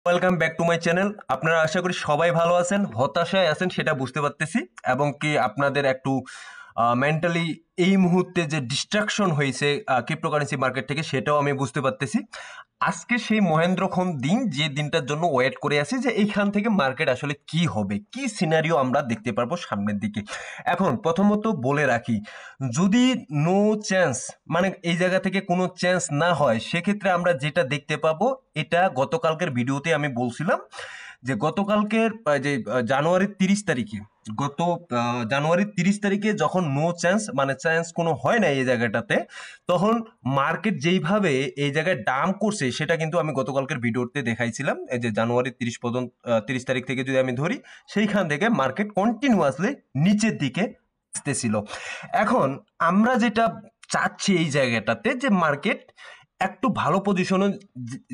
Welcome back to my channel. আপনারা আশা করি সবাই ভালো আছেন, হতাশায় আছেন সেটা বুঝতে পারতেছি, এবং কি আপনাদের একটু মেন্টালি এই মুহূর্তে যে ডিস্ট্রাকশন হয়েছে ক্রিপ্টোকারেন্সি মার্কেট থেকে সেটাও আমি বুঝতে পারতেছি। আজকে সেই মহেন্দ্রক্ষণ দিন, যে দিনটার জন্য ওয়েট করে আছি যে এইখান থেকে মার্কেট আসলে কি হবে, কি সিনারিও আমরা দেখতে পারবো সামনের দিকে। এখন প্রথমত বলে রাখি, যদি নো চান্স মানে এই জায়গা থেকে কোনো চান্স না হয়, সেক্ষেত্রে আমরা যেটা দেখতে পাবো, এটা গতকালকের ভিডিওতে আমি বলছিলাম যে গতকালকের যে জানুয়ারির 30 তারিখে, গত জানুয়ারির 30 তারিখে যখন নো চান্স মানে চান্স কোনো হয় না এই জায়গাটাতে, তখন মার্কেট যেইভাবে এই জায়গায় ডাম্প করছে সেটা কিন্তু আমি গতকালকের ভিডিওতে দেখাইছিলাম। এই যে জানুয়ারির 30 পর্যন্ত 30 তারিখ থেকে যদি আমি ধরি, সেইখান থেকে মার্কেট কন্টিনিউয়াসলি নিচের দিকে আসতেছিল। এখন আমরা যেটা চাচ্ছি এই জায়গাটাতে, যে মার্কেট একটু ভালো পজিশনে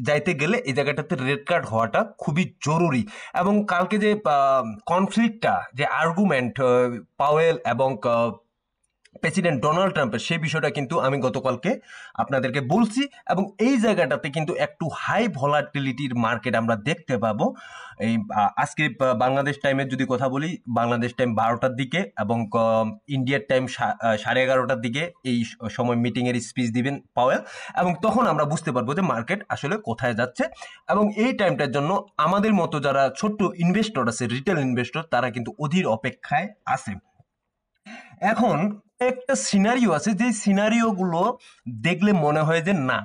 যাইতে গেলে এই জায়গাটাতে রেড কার্ড হওয়াটা খুবই জরুরি। এবং কালকে যে কনফ্লিক্টটা, যে আর্গুমেন্ট পাওয়েল এবং প্রেসিডেন্ট ডোনাল্ড ট্রাম্পের, সেই বিষয়টা কিন্তু আমি গতকালকে আপনাদেরকে বলছি, এবং এই জায়গাটাতে কিন্তু একটু হাই ভলাটিলিটির মার্কেট আমরা দেখতে পাবো। এই আজকে বাংলাদেশ টাইমের যদি কথা বলি, বাংলাদেশ টাইম 12টার দিকে এবং ইন্ডিয়ার টাইম 11:30টার দিকে এই সময় মিটিংয়ের স্পিচ দিবেন পাওয়েল, এবং তখন আমরা বুঝতে পারবো যে মার্কেট আসলে কোথায় যাচ্ছে। এবং এই টাইমটার জন্য আমাদের মতো যারা ছোট্ট ইনভেস্টর আছে, রিটেল ইনভেস্টর, তারা কিন্তু অধীর অপেক্ষায় আছে। এখন একটা সিনারিও আছে, যে সিনারিও গুলো দেখলে মনে হয় যে না,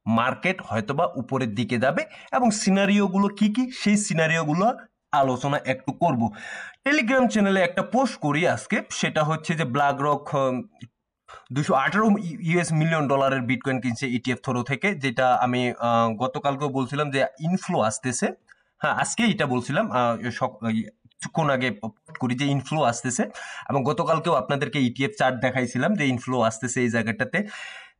মার্কেট হয়তোবা উপরের দিকে যাবে। এবং সিনারিও গুলো কি কি, সেই সিনারিও গুলো আলোচনা একটু করব। টেলিগ্রাম চ্যানেলে একটা পোস্ট করি আজকে, সেটা হচ্ছে যে ব্ল্যাক রক $218 মিলিয়ন বিটকয়েন কিনছে ইটিএফ থ্রো থেকে, যেটা আমি গতকালকেও বলছিলাম যে ইনফ্লো আসতেছে। হ্যাঁ, আজকে এটা বলছিলাম, কিছুক্ষণ আগে করি যে ইনফ্লো আসতেছে, এবং গতকালকেও আপনাদেরকে ইটিএফ চার্ট দেখাইছিলাম যে ইনফ্লো আসতেছে এই জায়গাটাতে।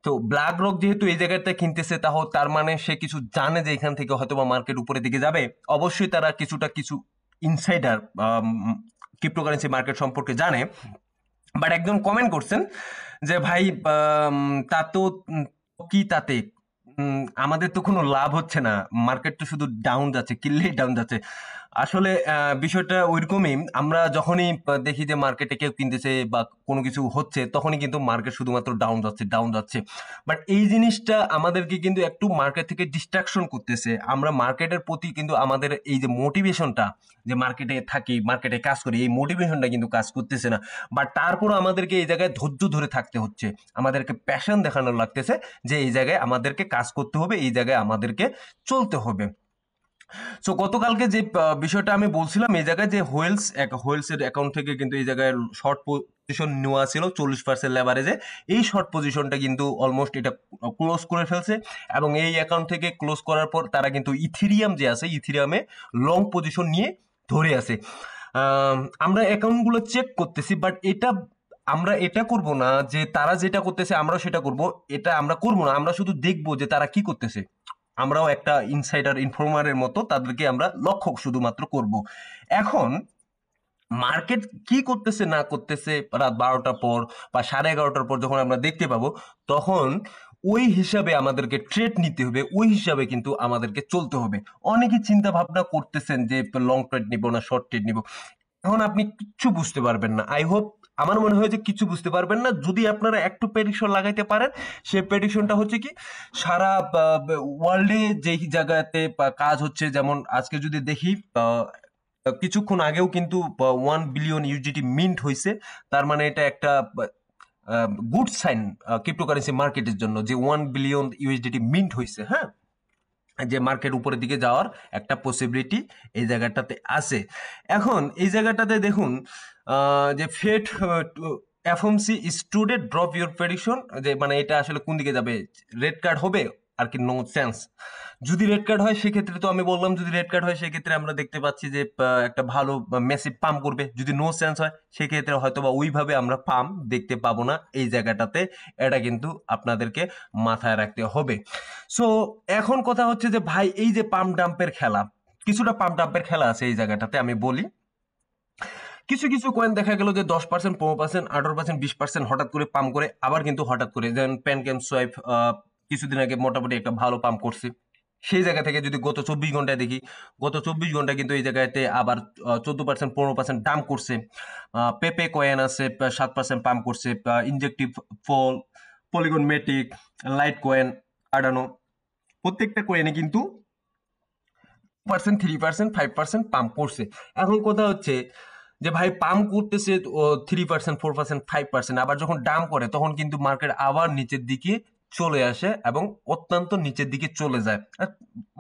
তো ব্ল্যাক রক যেহেতু এই জায়গাটা কিনতেছে, তার মানে সে কিছু জানে যে এখান থেকে হয়তো বা মার্কেট উপরের দিকে যাবে। অবশ্যই তারা কিছু ইনসাইডার ক্রিপ্টোকারেন্সি মার্কেট সম্পর্কে জানে। বাট একজন কমেন্ট করছেন যে ভাই, তা তো কি তাতে, আমাদের তো কোনো লাভ হচ্ছে না, মার্কেট তো শুধু ডাউন যাচ্ছে, কিনলেই ডাউন যাচ্ছে। আসলে বিষয়টা ওইরকমই। আমরা যখনই দেখি যে মার্কেটে কেউ কিনতেছে বা কোনো কিছু হচ্ছে, তখনই কিন্তু মার্কেট শুধুমাত্র ডাউন যাচ্ছে। বাট এই জিনিসটা আমাদেরকে কিন্তু একটু মার্কেট থেকে ডিস্ট্রাকশন করতেছে। আমরা মার্কেটের প্রতি কিন্তু আমাদের এই যে মোটিভেশনটা, যে মার্কেটে থাকি, মার্কেটে কাজ করি, এই মোটিভেশনটা কিন্তু কাজ করতেছে না। বাট তারপরও আমাদেরকে এই জায়গায় ধৈর্য ধরে থাকতে হচ্ছে, আমাদেরকে প্যাশন দেখানো লাগতেছে যে এই জায়গায় আমাদেরকে কাজ করতে হবে, এই জায়গায় আমাদেরকে চলতে হবে। সো গতকালকে যে বিষয়টা আমি বলছিলাম, এই জায়গায় যে হোয়েলসের অ্যাকাউন্ট থেকে কিন্তু এই জায়গায় শর্ট পজিশন নেওয়া ছিল 40% লেভারেজে। এই শর্ট পজিশনটা কিন্তু অলমোস্ট এটা ক্লোজ করে ফেলছে, এবং এই অ্যাকাউন্ট থেকে ক্লোজ করার পর তারা কিন্তু ইথিরিয়াম যে আছে, ইথিরিয়ামে লং পজিশন নিয়ে ধরে আছে। আমরা অ্যাকাউন্টগুলো চেক করতেছি, বাট আমরা এটা করব না যে তারা যেটা করতেছে আমরাও সেটা করব। এটা আমরা করব না, আমরা শুধু দেখবো যে তারা কি করতেছে। আমরাও একটা ইনসাইডার ইনফর্মারের মতো তাদেরকে আমরা লক্ষ্য শুধুমাত্র করব। এখন মার্কেট কি করতেছে না করতেছে রাত 12টার পর বা 11:30টার পর যখন আমরা দেখতে পাবো, তখন ওই হিসাবে আমাদেরকে ট্রেড নিতে হবে, ওই হিসাবে কিন্তু আমাদেরকে চলতে হবে। অনেকে চিন্তা ভাবনা করতেছেন যে লং ট্রেড নিব না শর্ট ট্রেড নিব। এখন আপনি কিচ্ছু বুঝতে পারবেন না, আই হোপ। আমার মনে হয় যে কিছু বুঝতে পারবেন না। যদি আপনারা একটু প্রেডিকশন লাগাইতে পারেন, সেই প্রেডিকশনটা হচ্ছে কি, সারা ওয়ার্ল্ডে যেই জায়গাতে কাজ হচ্ছে, যেমন আজকে যদি দেখি, কিছুক্ষণ আগেও কিন্তু 1 বিলিয়ন ইউজিটি মিন্ট হয়েছে। তার মানে এটা একটা গুড সাইন ক্রিপ্টোকারেন্সি মার্কেটের জন্য, যে 1 বিলিয়ন ইউএসডিটি মিন্ট হয়েছে। হ্যাঁ, যে মার্কেট উপরের দিকে যাওয়ার একটা পসিবিলিটি এই জায়গাটাতে আছে। এখন এই জায়গাটাতে দেখুন, যে ফেড FMC student drop your prediction, যে মানে এটা আসলে কোন দিকে যাবে, রেড কার্ড হবে আর কি নো চান্স। যদি রেড কার্ড হয় সেক্ষেত্রে তো আমি বললাম, যদি রেড কার্ড হয় সেক্ষেত্রে আমরা দেখতে পাচ্ছি যে একটা ভালো মেসিভ পাম্প করবে। যদি নো চান্স হয় সেক্ষেত্রে হয়তো বা ওইভাবে আমরা পাম্প দেখতে পাবো না এই জায়গাটাতে। এটা কিন্তু আপনাদেরকে মাথায় রাখতে হবে। সো এখন কথা হচ্ছে যে ভাই, এই যে পাম্প ডাম্পের খেলা, কিছুটা পাম্প ডাম্পের খেলা আছে এই জায়গাটাতে। আমি বলি, কিছু কিছু কয়েন দেখা গেল যে 10%, 15%, 18%, 20% হঠাৎ করে পাম্প করে, আবার কিন্তু হঠাৎ করে, যেমন প্যানকেম সোয়াইপ কিছুদিন আগে মোটামুটি একটা ভালো পাম্প করছে। সেই জায়গা থেকে যদি গত 24 ঘন্টায় দেখি, গত 24 ঘন্টায় কিন্তু এই জায়গাতে আবার 14% 15% ডাম্প করছে। পেপে কয়েন আছে 7% পাম্প করছে, ইনজেকটিভ ফল, Polygon Matic, Litecoin, Cardano, প্রত্যেকটা কয়েনে কিন্তু 3%, 5% পাম্প করছে। এখন কথা হচ্ছে যে ভাই পাম্প করতেছে 3%, 4%, 5%, আবার যখন ডাম্প করে তখন কিন্তু মার্কেট আবার নিচের দিকে চলে আসে এবং অত্যন্ত নিচের দিকে চলে যায়।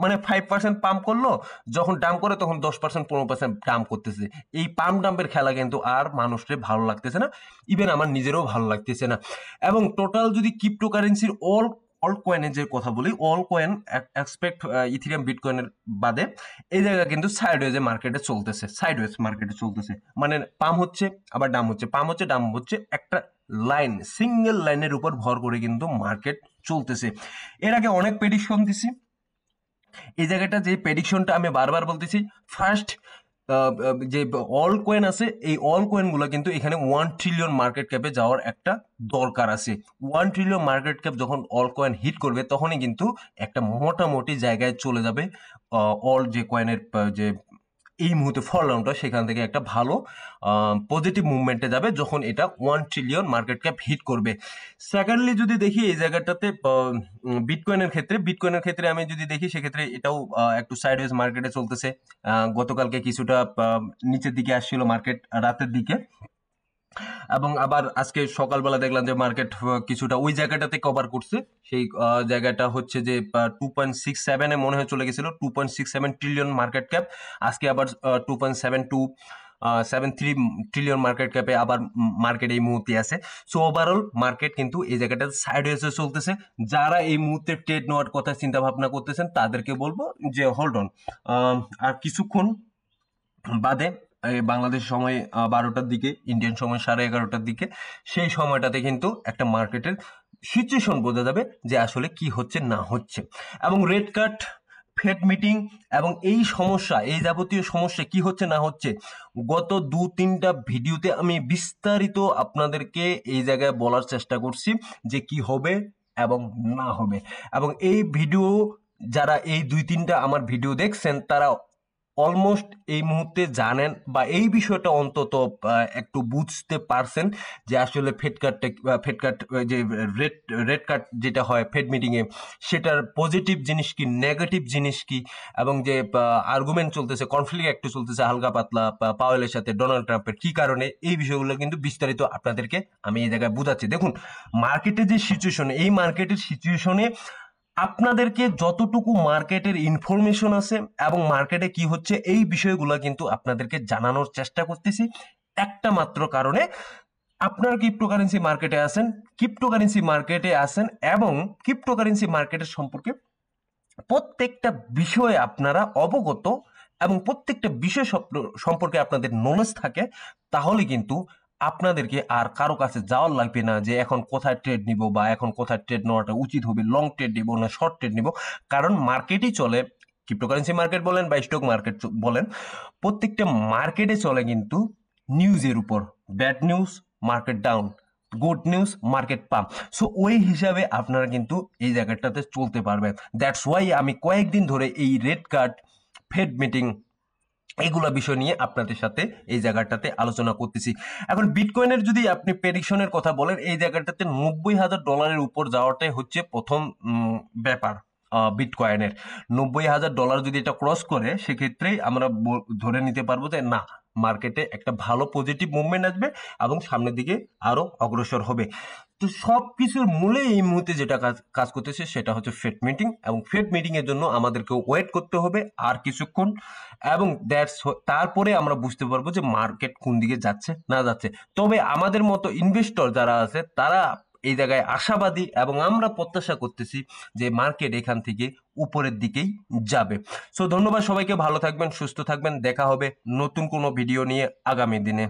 মানে 5% পাম্প করলো, যখন ডাম্প করে তখন 10%, 15% ডাম্প করতেছে। এই পাম্প ডাম্পের খেলা কিন্তু আর মানুষের ভালো লাগতেছে না, ইভেন আমার নিজেরও ভালো লাগতেছে না। এবং টোটাল যদি ক্রিপ্টোকারেন্সির অল কয়েনের যে কথা বলি, অল কয়েন এক্সপেক্ট ইথিরিয়াম বিটকয়েনের বাদে এই জায়গা কিন্তু সাইডওয়েজ মার্কেটে চলতেছে, সাইডওয়েজ মার্কেটে চলতেছে, মানে পাম্প হচ্ছে আবার ডাম হচ্ছে, পাম্প হচ্ছে ডাম হচ্ছে, একটা লাইন, সিঙ্গেল লাইনের উপর ভর করে কিন্তু মার্কেট চলতেছে। এর আগে অনেক প্রেডিকশন দিছি, এই জায়গাটা যে প্রেডিকশনটা আমি বারবার বলতেছি, ফার্স্ট যে অল কয়েন আছে এই অল কয়েন গুলো কিন্তু এখানে 1 ট্রিলিয়ন মার্কেট ক্যাপে যাওয়ার একটা দরকার আছে। 1 ট্রিলিয়ন মার্কেট ক্যাপ যখন অল কয়েন হিট করবে তখনই কিন্তু একটা মোটামুটি জায়গায় চলে যাবে অল যে কয়েনের যে এই মুহূর্তে ফলটা, সেখান থেকে একটা ভালো পজিটিভ মুভমেন্টে যাবে যখন এটা 1 ট্রিলিয়ন মার্কেট ক্যাপ হিট করবে। সেকেন্ডলি যদি দেখি এই জায়গাটাতে বিটকয়েনের ক্ষেত্রে আমি যদি দেখি সেক্ষেত্রে এটাও একটু সাইডওয়েজ মার্কেটে চলতেছে। গতকালকে কিছুটা নিচের দিকে আসছিল মার্কেট রাতের দিকে, এবং আবার আজকে সকালবেলা দেখলাম যে মার্কেট কিছুটা ওই জায়গাটাতে কভার করছে। সেই জায়গাটা হচ্ছে যে 2.67 মনে হয় চলে গেছিল, 2.67 ট্রিলিয়ন মার্কেট ক্যাপ, আজকে আবার 2.73 ট্রিলিয়ন মার্কেট ক্যাপে আবার মার্কেট এই মুহূর্তে আছে। সো ওভারঅল মার্কেট কিন্তু এই জায়গাটা সাইডওয়েজে চলতেছে। যারা এই মুহূর্তে ট্রেড নেওয়ার কথা চিন্তা ভাবনা করতেছেন তাদেরকে বলবো যে হোল্ড অন, আর কিছুক্ষণ বাদে বাংলাদেশ সময় 12টার দিকে, ইন্ডিয়ান সময় 11:30টার দিকে, সেই সময়টাতে কিন্তু একটা মার্কেটের সিচুয়েশন বোঝা যাবে যে আসলে কি হচ্ছে না হচ্ছে। এবং রেড কাট, ফেড মিটিং এবং এই সমস্যা, এই যাবতীয় সমস্যা কি হচ্ছে না হচ্ছে গত 2-3টা ভিডিওতে আমি বিস্তারিত আপনাদেরকে এই জায়গায় বলার চেষ্টা করছি যে কি হবে এবং না হবে। এবং এই ভিডিও যারা এই 2-3টা আমার ভিডিও দেখছেন তারা অলমোস্ট এই মুহূর্তে জানেন বা এই বিষয়টা অন্তত একটু বুঝতে পারছেন যে আসলে ফেড কাট যে রেড কাট যেটা হয় ফেড মিটিং এ, সেটার পজিটিভ জিনিস কি, নেগেটিভ জিনিস কি, এবং যে আর্গুমেন্ট চলতেছে, কনফ্লিক্ট একটু চলতেছে হালকা পাতলা পাওয়েলের সাথে ডোনাল্ড ট্রাম্পের, কি কারণে, এই বিষয়গুলো কিন্তু বিস্তারিত আপনাদেরকে আমি এই জায়গায় বোঝাচ্ছি। দেখুন মার্কেটের যে সিচুয়েশন, এই মার্কেটের সিচুয়েশনে আপনাদেরকে যতটুকু মার্কেটের ইনফরমেশন আছে এবং মার্কেটে কি হচ্ছে এই বিষয়গুলো কিন্তু আপনাদেরকে জানানোর চেষ্টা করতেছি একটা মাত্র কারণে, আপনার ক্রিপ্টোকারেন্সি মার্কেটে আছেন এবং ক্রিপ্টোকারেন্সি মার্কেটের সম্পর্কে প্রত্যেকটা বিষয়ে আপনারা অবগত এবং প্রত্যেকটা বিষয় সম্পর্কে আপনাদের নলেজ থাকে, তাহলে কিন্তু আপনাদেরকে আর কারো কাছে যাওয়ার লাগবে না যে এখন কোথায় ট্রেড নিব বা এখন কোথায় ট্রেড নেওয়াটা উচিত হবে, লং ট্রেড নিব না শর্ট ট্রেড নিব। কারণ মার্কেটই চলে, ক্রিপ্টোকারেন্সি মার্কেট বলেন বা স্টক মার্কেট বলেন, প্রত্যেকটা মার্কেটে চলে কিন্তু নিউজের উপর। Bad news market down, good news market pump. So ওই হিসাবে আপনারা কিন্তু এই জায়গাটাতে চলতে পারবেন। দ্যাটস ওয়াই আমি কয়েকদিন ধরে এই রেড কার্ড, ফেড মিটিং, এগুলা বিষয় নিয়ে আপনাদের সাথে এই জায়গাটাতে আলোচনা করতেছি। এখন বিটকয়েনের যদি আপনি প্রেডিকশনের কথা বলেন, এই জায়গাটাতে $90,000 উপর যাওয়াটাই হচ্ছে প্রথম ব্যাপার। বিটকয়েনের $90,000 যদি এটা ক্রস করে সেক্ষেত্রেই আমরা ধরে নিতে পারবো যে না, মার্কেটে একটা ভালো পজিটিভ মুভমেন্ট আসবে এবং সামনের দিকে আরো অগ্রসর হবে। তো সবকিছুর মূলে এই মুহূর্তে যেটা কাজ করতেছে সেটা হচ্ছে ফেড মিটিং, এবং ফেড মিটিং এর জন্য আমাদেরকে ওয়েট করতে হবে আর কিছুক্ষণ, এবং তারপরে আমরা বুঝতে পারবো যে মার্কেট কোন দিকে যাচ্ছে না যাচ্ছে। তবে আমাদের মতো ইনভেস্টর যারা আছে তারা এই জায়গায় আশাবাদী এবং আমরা প্রত্যাশা করতেছি যে মার্কেট এখান থেকে উপরের দিকেই যাবে। সো ধন্যবাদ সবাইকে, ভালো থাকবেন, সুস্থ থাকবেন, দেখা হবে নতুন কোনো ভিডিও নিয়ে আগামী দিনে।